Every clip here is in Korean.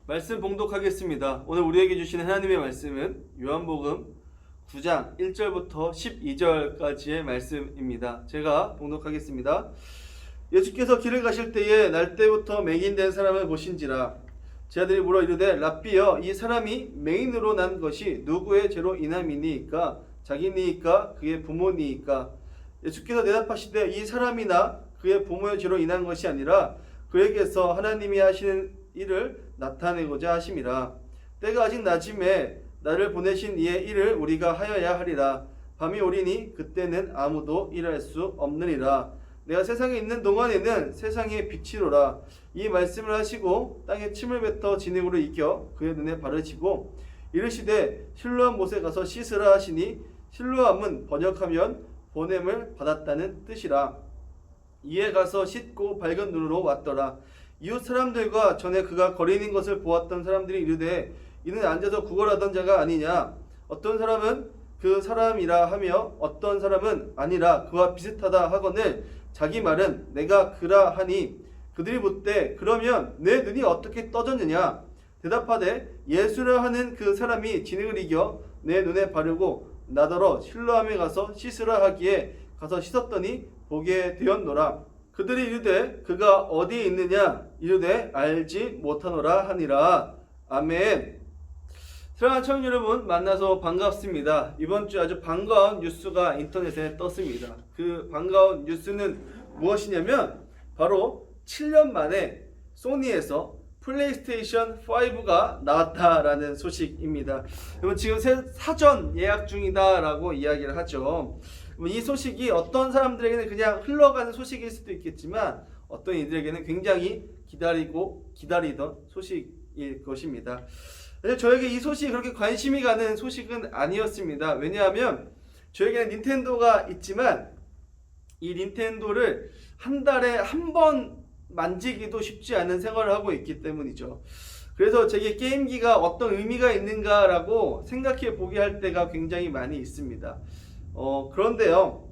말씀 봉독하겠습니다. 오늘 우리에게 주시는 하나님의 말씀은 요한복음 9장 1절부터 12절까지의 말씀입니다. 제가 봉독하겠습니다. 예수께서 길을 가실 때에 날 때부터 맹인된 사람을 보신지라. 제 아들이 물어 이르되 랍비여, 이 사람이 맹인으로 난 것이 누구의 죄로 인함이니이까? 자기니이까 그의 부모니이까? 예수께서 대답하시되 이 사람이나 그의 부모의 죄로 인한 것이 아니라 그에게서 하나님이 하시는 일을 나타내고자 하심이라. 때가 아직 낮음에 나를 보내신 이의 일을 우리가 하여야 하리라. 밤이 오리니 그때는 아무도 일할 수 없느니라. 내가 세상에 있는 동안에는 세상의 빛이로라. 이 말씀을 하시고 땅에 침을 뱉어 진흙으로 익혀 그의 눈에 바르시고 이르시되 실로암 못에 가서 씻으라 하시니, 실로암은 번역하면 보냄을 받았다는 뜻이라. 이에 가서 씻고 밝은 눈으로 왔더라. 이웃 사람들과 전에 그가 거리는 것을 보았던 사람들이 이르되 이는 앉아서 구걸하던 자가 아니냐? 어떤 사람은 그 사람이라 하며 어떤 사람은 아니라 그와 비슷하다 하거늘 자기 말은 내가 그라 하니, 그들이 묻되 그러면 내 눈이 어떻게 떠졌느냐? 대답하되 예수라 하는 그 사람이 진흙을 이겨 내 눈에 바르고 나더러 실로암에 가서 씻으라 하기에 가서 씻었더니 보게 되었노라. 그들이 이르되 그가 어디에 있느냐? 이르되 알지 못하노라 하니라. 아멘. 사랑하는 청년 여러분, 만나서 반갑습니다. 이번 주 아주 반가운 뉴스가 인터넷에 떴습니다. 그 반가운 뉴스는 무엇이냐면 바로 7년 만에 소니에서 플레이스테이션 5가 나왔다라는 소식입니다. 여러분, 지금 사전 예약 중이다라고 이야기를 하죠. 이 소식이 어떤 사람들에게는 그냥 흘러가는 소식일 수도 있겠지만 어떤 이들에게는 굉장히 기다리던 소식일 것입니다. 저에게 이 소식이 그렇게 관심이 가는 소식은 아니었습니다. 왜냐하면 저에게는 닌텐도가 있지만 이 닌텐도를 한 달에 한 번 만지기도 쉽지 않은 생활을 하고 있기 때문이죠. 그래서 제게 게임기가 어떤 의미가 있는가라고 생각해 보게 할 때가 굉장히 많이 있습니다. 그런데요,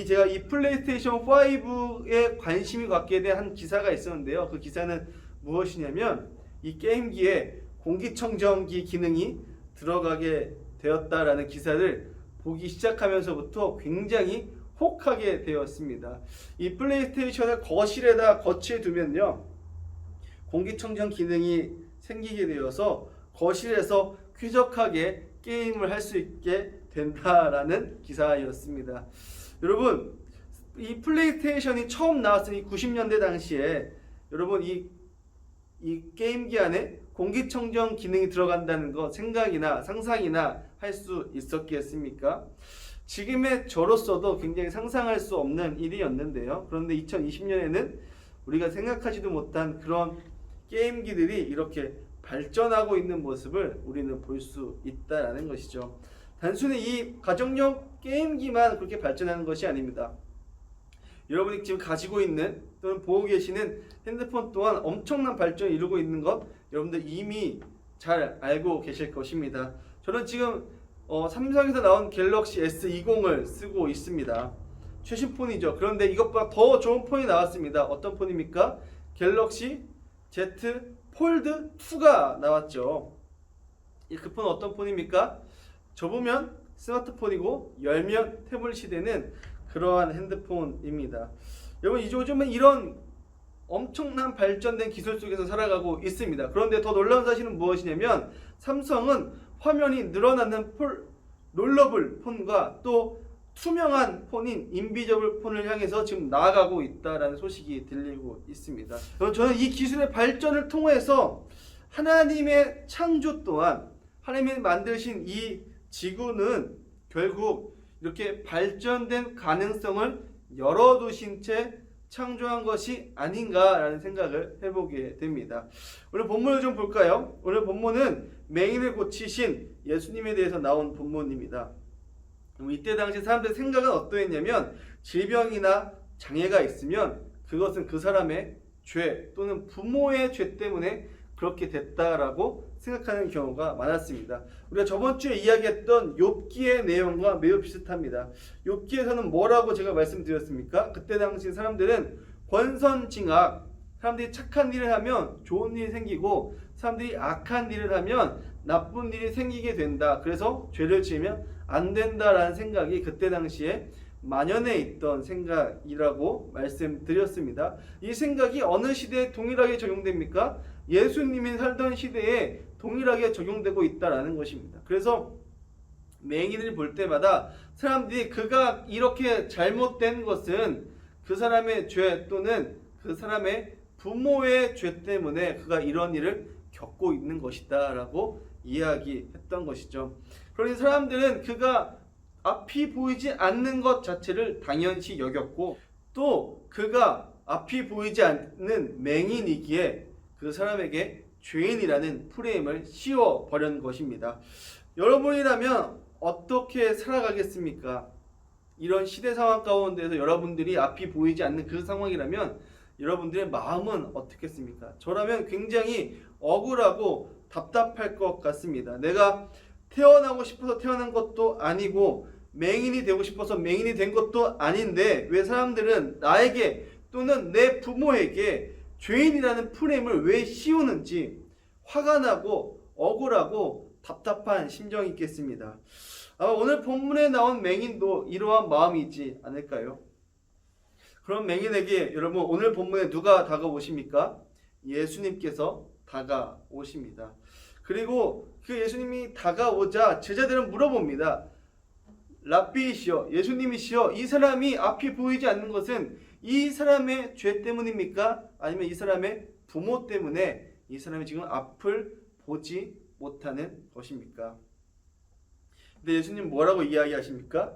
제가 이 플레이스테이션 5에 관심이 갖게 된 한 기사가 있었는데요. 그 기사는 무엇이냐면 이 게임기에 공기청정기 기능이 들어가게 되었다라는 기사를 보기 시작하면서부터 굉장히 혹하게 되었습니다. 이 플레이스테이션을 거실에다 거치해 두면요, 공기청정 기능이 생기게 되어서 거실에서 쾌적하게 게임을 할 수 있게 된다라는 기사였습니다. 여러분, 이 플레이스테이션이 처음 나왔을 이 90년대 당시에 여러분 이 게임기 안에 공기청정 기능이 들어간다는 거 생각이나 상상이나 할 수 있었겠습니까? 지금의 저로서도 굉장히 상상할 수 없는 일이었는데요. 그런데 2020년에는 우리가 생각하지도 못한 그런 게임기들이 이렇게 발전하고 있는 모습을 우리는 볼 수 있다는 것이죠. 단순히 이 가정용 게임기만 그렇게 발전하는 것이 아닙니다. 여러분이 지금 가지고 있는 또는 보고 계시는 핸드폰 또한 엄청난 발전을 이루고 있는 것 여러분들 이미 잘 알고 계실 것입니다. 저는 지금 삼성에서 나온 갤럭시 S20을 쓰고 있습니다. 최신 폰이죠. 그런데 이것보다 더 좋은 폰이 나왔습니다. 어떤 폰입니까? 갤럭시 Z 폴드 2가 나왔죠. 그 폰은 어떤 폰입니까? 접으면 스마트폰이고 열면 태블릿이 되는 그러한 핸드폰입니다. 여러분, 요즘은 이런 엄청난 발전된 기술 속에서 살아가고 있습니다. 그런데 더 놀라운 사실은 무엇이냐면 삼성은 화면이 늘어나는 롤러블 폰과 또 투명한 폰인 인비저블 폰을 향해서 지금 나아가고 있다는 소식이 들리고 있습니다. 저는 이 기술의 발전을 통해서 하나님의 창조 또한 하나님이 만드신 이 지구는 결국 이렇게 발전된 가능성을 열어두신 채 창조한 것이 아닌가라는 생각을 해보게 됩니다. 오늘 본문을 좀 볼까요? 오늘 본문은 맹인을 고치신 예수님에 대해서 나온 본문입니다. 이때 당시 사람들의 생각은 어떠했냐면 질병이나 장애가 있으면 그것은 그 사람의 죄 또는 부모의 죄 때문에 그렇게 됐다라고 생각하는 경우가 많았습니다. 우리가 저번 주에 이야기했던 욥기의 내용과 매우 비슷합니다. 욥기에서는 뭐라고 제가 말씀드렸습니까? 그때 당시 사람들은 권선징악, 사람들이 착한 일을 하면 좋은 일이 생기고 사람들이 악한 일을 하면 나쁜 일이 생기게 된다. 그래서 죄를 지으면 안 된다라는 생각이 그때 당시에 만연해 있던 생각이라고 말씀드렸습니다. 이 생각이 어느 시대에 동일하게 적용됩니까? 예수님이 살던 시대에 동일하게 적용되고 있다라는 것입니다. 그래서 맹인을 볼 때마다 사람들이 그가 이렇게 잘못된 것은 그 사람의 죄 또는 그 사람의 부모의 죄 때문에 그가 이런 일을 겪고 있는 것이다 라고 이야기했던 것이죠. 그러니 사람들은 그가 앞이 보이지 않는 것 자체를 당연시 여겼고 또 그가 앞이 보이지 않는 맹인이기에 그 사람에게 죄인이라는 프레임을 씌워버린 것입니다. 여러분이라면 어떻게 살아가겠습니까? 이런 시대 상황 가운데서 여러분들이 앞이 보이지 않는 그 상황이라면 여러분들의 마음은 어떻겠습니까? 저라면 굉장히 억울하고 답답할 것 같습니다. 내가 태어나고 싶어서 태어난 것도 아니고 맹인이 되고 싶어서 맹인이 된 것도 아닌데 왜 사람들은 나에게 또는 내 부모에게 죄인이라는 프레임을 왜 씌우는지 화가 나고 억울하고 답답한 심정이 있겠습니다. 아마 오늘 본문에 나온 맹인도 이러한 마음이지 않을까요? 그럼 맹인에게 여러분 오늘 본문에 누가 다가오십니까? 예수님께서 다가오십니다. 그리고 그 예수님이 다가오자 제자들은 물어봅니다. 랍비이시여, 예수님이시여, 이 사람이 앞이 보이지 않는 것은 이 사람의 죄 때문입니까? 아니면 이 사람의 부모 때문에 이 사람이 지금 앞을 보지 못하는 것입니까? 근데 예수님 뭐라고 이야기하십니까?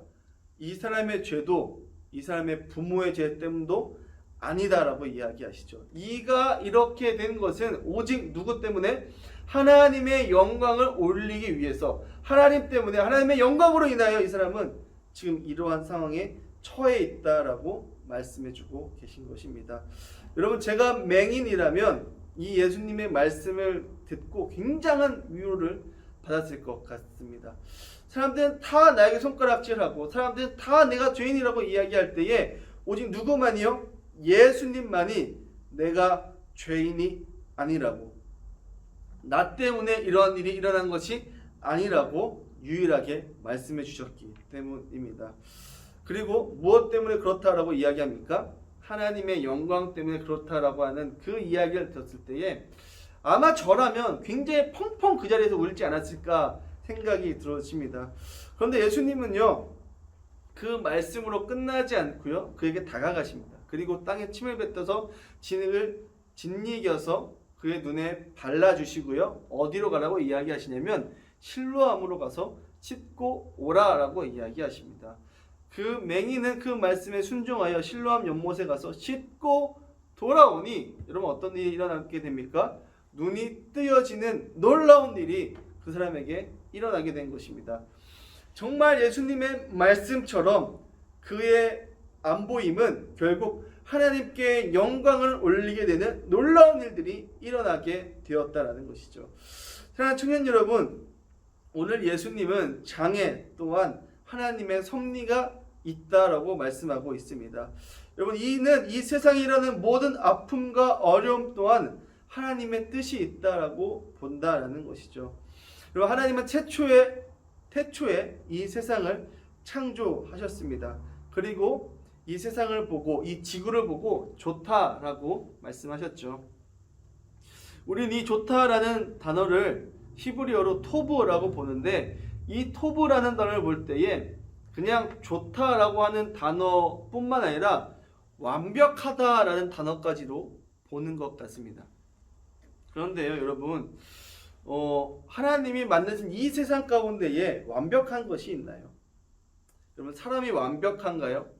이 사람의 죄도 이 사람의 부모의 죄 때문도 아니다라고 이야기하시죠. 이가 이렇게 된 것은 오직 누구 때문에? 하나님의 영광을 올리기 위해서, 하나님 때문에, 하나님의 영광으로 인하여 이 사람은 지금 이러한 상황에 처해 있다라고 말씀해주고 계신 것입니다. 여러분, 제가 맹인이라면 이 예수님의 말씀을 듣고 굉장한 위로를 받았을 것 같습니다. 사람들은 다 나에게 손가락질하고 사람들은 다 내가 죄인이라고 이야기할 때에 오직 누구만이요? 예수님만이 내가 죄인이 아니라고, 나 때문에 이러한 일이 일어난 것이 아니라고 유일하게 말씀해 주셨기 때문입니다. 그리고 무엇 때문에 그렇다라고 이야기합니까? 하나님의 영광 때문에 그렇다라고 하는 그 이야기를 들었을 때에 아마 저라면 굉장히 펑펑 그 자리에서 울지 않았을까 생각이 들어집니다. 그런데 예수님은요, 그 말씀으로 끝나지 않고요, 그에게 다가가십니다. 그리고 땅에 침을 뱉어서 진흙을 짓이겨서 그의 눈에 발라주시고요, 어디로 가라고 이야기하시냐면 실로암으로 가서 씻고 오라라고 이야기하십니다. 그 맹인은 그 말씀에 순종하여 실로암 연못에 가서 씻고 돌아오니 여러분 어떤 일이 일어나게 됩니까? 눈이 뜨여지는 놀라운 일이 그 사람에게 일어나게 된 것입니다. 정말 예수님의 말씀처럼 그의 안 보임은 결국 하나님께 영광을 올리게 되는 놀라운 일들이 일어나게 되었다라는 것이죠. 사랑하는 청년 여러분, 오늘 예수님은 장애 또한 하나님의 섭리가 있다라고 말씀하고 있습니다. 여러분, 이는 이 세상에 일어나는 모든 아픔과 어려움 또한 하나님의 뜻이 있다라고 본다라는 것이죠. 여러분, 하나님은 태초에 이 세상을 창조하셨습니다. 그리고 이 세상을 보고 이 지구를 보고 좋다라고 말씀하셨죠. 우리는 이 좋다라는 단어를 히브리어로 토브라고 보는데 이 토브라는 단어를 볼 때에 그냥 좋다라고 하는 단어뿐만 아니라 완벽하다라는 단어까지도 보는 것 같습니다. 그런데요, 여러분, 하나님이 만드신 이 세상 가운데에 완벽한 것이 있나요? 여러분, 사람이 완벽한가요?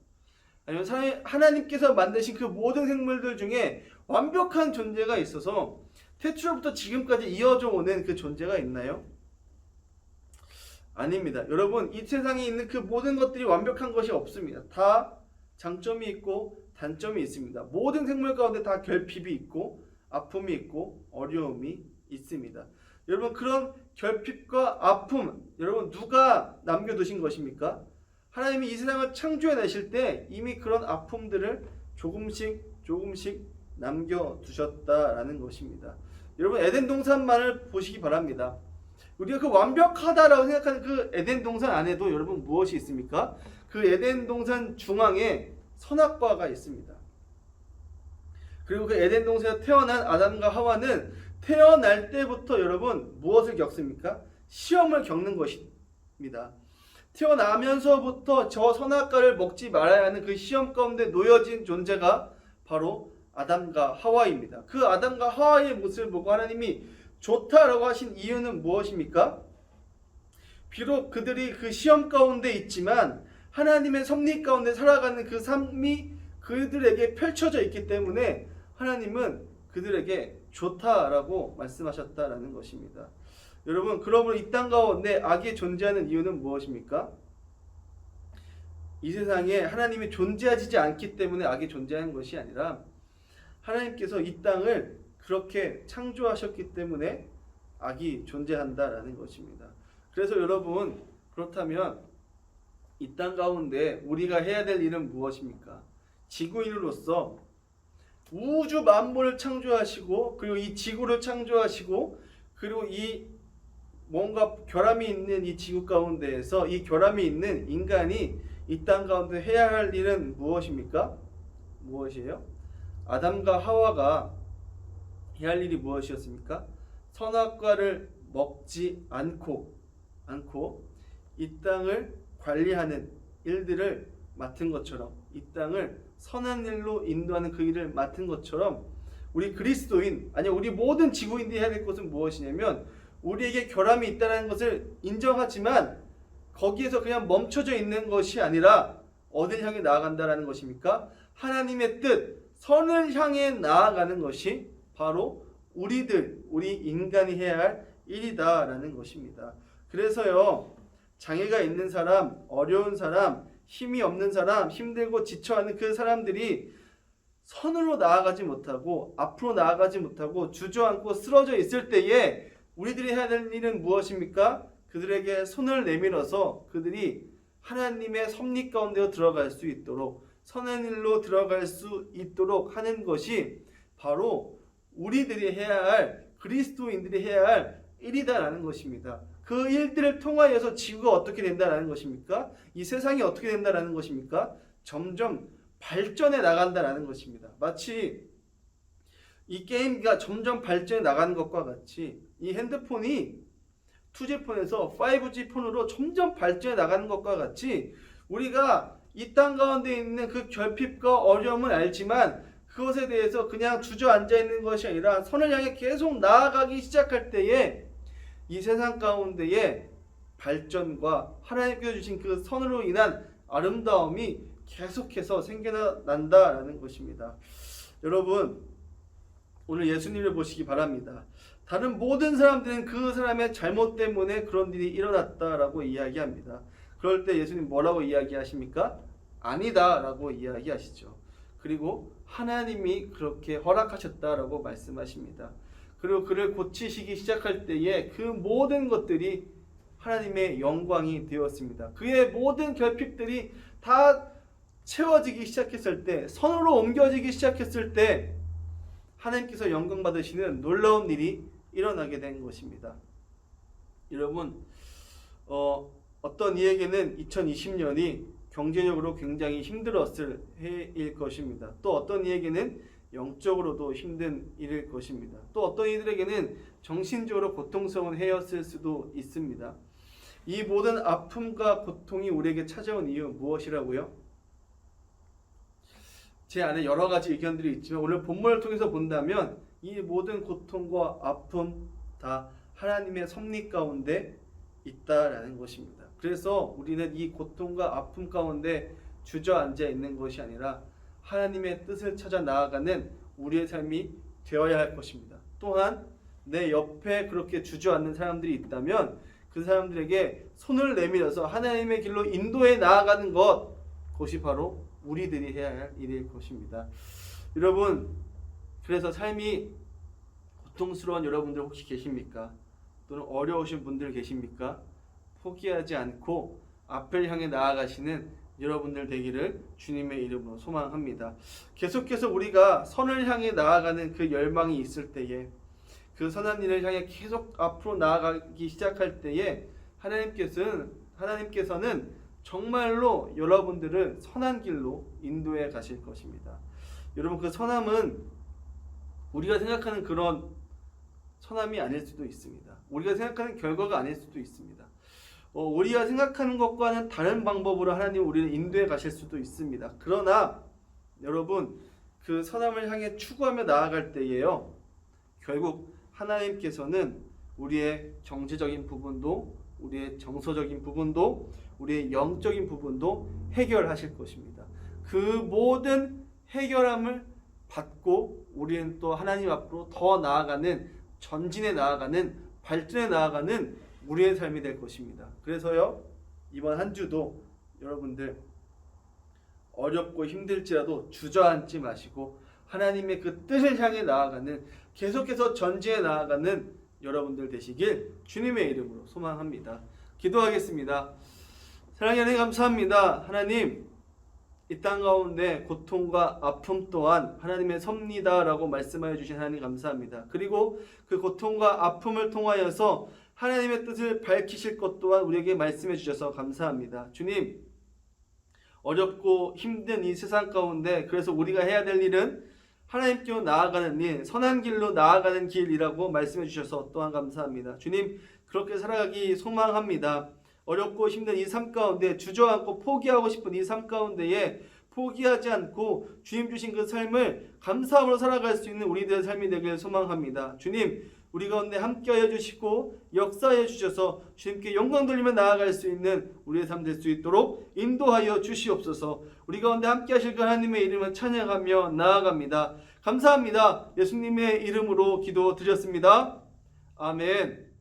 아니면 하나님께서 만드신 그 모든 생물들 중에 완벽한 존재가 있어서 태초부터 지금까지 이어져 오는 그 존재가 있나요? 아닙니다. 여러분, 이 세상에 있는 그 모든 것들이 완벽한 것이 없습니다. 다 장점이 있고 단점이 있습니다. 모든 생물 가운데 다 결핍이 있고 아픔이 있고 어려움이 있습니다. 여러분, 그런 결핍과 아픔, 여러분 누가 남겨두신 것입니까? 하나님이 이 세상을 창조해 내실 때 이미 그런 아픔들을 조금씩 남겨두셨다라는 것입니다. 여러분 에덴 동산만을 보시기 바랍니다. 우리가 그 완벽하다라고 생각하는 그 에덴 동산 안에도 여러분 무엇이 있습니까? 그 에덴 동산 중앙에 선악과가 있습니다. 그리고 그 에덴 동산에서 태어난 아담과 하와는 태어날 때부터 여러분 무엇을 겪습니까? 시험을 겪는 것입니다. 태어나면서부터 저 선악과를 먹지 말아야 하는 그 시험 가운데 놓여진 존재가 바로 아담과 하와입니다. 그 아담과 하와의 모습을 보고 하나님이 좋다라고 하신 이유는 무엇입니까? 비록 그들이 그 시험 가운데 있지만 하나님의 섭리 가운데 살아가는 그 삶이 그들에게 펼쳐져 있기 때문에 하나님은 그들에게 좋다라고 말씀하셨다라는 것입니다. 여러분, 그러므로 이 땅 가운데 악이 존재하는 이유는 무엇입니까? 이 세상에 하나님이 존재하지 않기 때문에 악이 존재하는 것이 아니라 하나님께서 이 땅을 그렇게 창조하셨기 때문에 악이 존재한다라는 것입니다. 그래서 여러분, 그렇다면 이 땅 가운데 우리가 해야 될 일은 무엇입니까? 지구인으로서 우주 만물을 창조하시고 그리고 이 지구를 창조하시고 그리고 이 뭔가 결함이 있는 이 지구 가운데에서 이 결함이 있는 인간이 이 땅 가운데 해야 할 일은 무엇입니까? 무엇이에요? 아담과 하와가 해야 할 일이 무엇이었습니까? 선악과를 먹지 않고 이 땅을 관리하는 일들을 맡은 것처럼 이 땅을 선한 일로 인도하는 그 일을 맡은 것처럼 우리 그리스도인 아니 우리 모든 지구인들이 해야 될 것은 무엇이냐면 우리에게 결함이 있다는 것을 인정하지만 거기에서 그냥 멈춰져 있는 것이 아니라 어딜 향해 나아간다라는 것입니까? 하나님의 뜻, 선을 향해 나아가는 것이 바로 우리 인간이 해야 할 일이다라는 것입니다. 그래서요, 장애가 있는 사람, 어려운 사람, 힘이 없는 사람, 힘들고 지쳐하는 그 사람들이 선으로 나아가지 못하고 앞으로 나아가지 못하고 주저앉고 쓰러져 있을 때에 우리들이 해야 될 일은 무엇입니까? 그들에게 손을 내밀어서 그들이 하나님의 섭리 가운데로 들어갈 수 있도록 선한 일로 들어갈 수 있도록 하는 것이 바로 우리들이 해야 할 그리스도인들이 해야 할 일이다라는 것입니다. 그 일들을 통하여서 지구가 어떻게 된다라는 것입니까? 이 세상이 어떻게 된다라는 것입니까? 점점 발전해 나간다라는 것입니다. 마치 이 게임기가 점점 발전해 나가는 것과 같이 이 핸드폰이 2G 폰에서 5G 폰으로 점점 발전해 나가는 것과 같이 우리가 이 땅 가운데 있는 그 결핍과 어려움을 알지만 그것에 대해서 그냥 주저앉아 있는 것이 아니라 선을 향해 계속 나아가기 시작할 때에 이 세상 가운데에 발전과 하나님께서 주신 그 선으로 인한 아름다움이 계속해서 생겨난다라는 것입니다. 여러분, 오늘 예수님을 보시기 바랍니다. 다른 모든 사람들은 그 사람의 잘못 때문에 그런 일이 일어났다라고 이야기합니다. 그럴 때 예수님 뭐라고 이야기하십니까? 아니다라고 이야기하시죠. 그리고 하나님이 그렇게 허락하셨다라고 말씀하십니다. 그리고 그를 고치시기 시작할 때에 그 모든 것들이 하나님의 영광이 되었습니다. 그의 모든 결핍들이 다 채워지기 시작했을 때, 선으로 옮겨지기 시작했을 때 하나님께서 영광 받으시는 놀라운 일이 일어나게 된 것입니다. 여러분, 어떤 이에게는 2020년이 경제적으로 굉장히 힘들었을 해일 것입니다. 또 어떤 이에게는 영적으로도 힘든 일일 것입니다. 또 어떤 이들에게는 정신적으로 고통스러운 해였을 수도 있습니다. 이 모든 아픔과 고통이 우리에게 찾아온 이유 무엇이라고요? 제 안에 여러 가지 의견들이 있지만 오늘 본문을 통해서 본다면 이 모든 고통과 아픔 다 하나님의 섭리 가운데 있다라는 것입니다. 그래서 우리는 이 고통과 아픔 가운데 주저앉아 있는 것이 아니라 하나님의 뜻을 찾아 나아가는 우리의 삶이 되어야 할 것입니다. 또한 내 옆에 그렇게 주저앉는 사람들이 있다면 그 사람들에게 손을 내밀어서 하나님의 길로 인도해 나아가는 것, 그것이 바로 우리들이 해야 할 일일 것입니다. 여러분, 그래서 삶이 고통스러운 여러분들 혹시 계십니까? 또는 어려우신 분들 계십니까? 포기하지 않고 앞을 향해 나아가시는 여러분들 되기를 주님의 이름으로 소망합니다. 계속해서 우리가 선을 향해 나아가는 그 열망이 있을 때에, 그 선한 일을 향해 계속 앞으로 나아가기 시작할 때에 하나님께서는 정말로 여러분들을 선한 길로 인도해 가실 것입니다. 여러분, 그 선함은 우리가 생각하는 그런 선함이 아닐 수도 있습니다. 우리가 생각하는 결과가 아닐 수도 있습니다. 우리가 생각하는 것과는 다른 방법으로 하나님 우리를 인도해 가실 수도 있습니다. 그러나 여러분, 그 선함을 향해 추구하며 나아갈 때에요, 결국 하나님께서는 우리의 경제적인 부분도, 우리의 정서적인 부분도, 우리의 영적인 부분도 해결하실 것입니다. 그 모든 해결함을 받고 우리는 또 하나님 앞으로 더 나아가는, 전진해 나아가는, 발전해 나아가는 우리의 삶이 될 것입니다. 그래서요, 이번 한 주도 여러분들 어렵고 힘들지라도 주저앉지 마시고 하나님의 그 뜻을 향해 나아가는, 계속해서 전진해 나아가는 여러분들 되시길 주님의 이름으로 소망합니다. 기도하겠습니다. 사랑하는 하나님, 감사합니다. 하나님, 이 땅 가운데 고통과 아픔 또한 하나님의 섭리다라고 말씀하여 주신 하나님 감사합니다. 그리고 그 고통과 아픔을 통하여서 하나님의 뜻을 밝히실 것 또한 우리에게 말씀해 주셔서 감사합니다. 주님, 어렵고 힘든 이 세상 가운데 그래서 우리가 해야 될 일은 하나님께로 나아가는 일, 선한 길로 나아가는 길이라고 말씀해 주셔서 또한 감사합니다. 주님, 그렇게 살아가기 소망합니다. 어렵고 힘든 이 삶 가운데 주저앉고 포기하고 싶은 이 삶 가운데에 포기하지 않고 주님 주신 그 삶을 감사함으로 살아갈 수 있는 우리들의 삶이 되길 소망합니다. 주님, 우리 가운데 함께하여 주시고 역사하여 주셔서 주님께 영광 돌리며 나아갈 수 있는 우리의 삶 될 수 있도록 인도하여 주시옵소서. 우리 가운데 함께하실 그 하나님의 이름을 찬양하며 나아갑니다. 감사합니다. 예수님의 이름으로 기도드렸습니다. 아멘.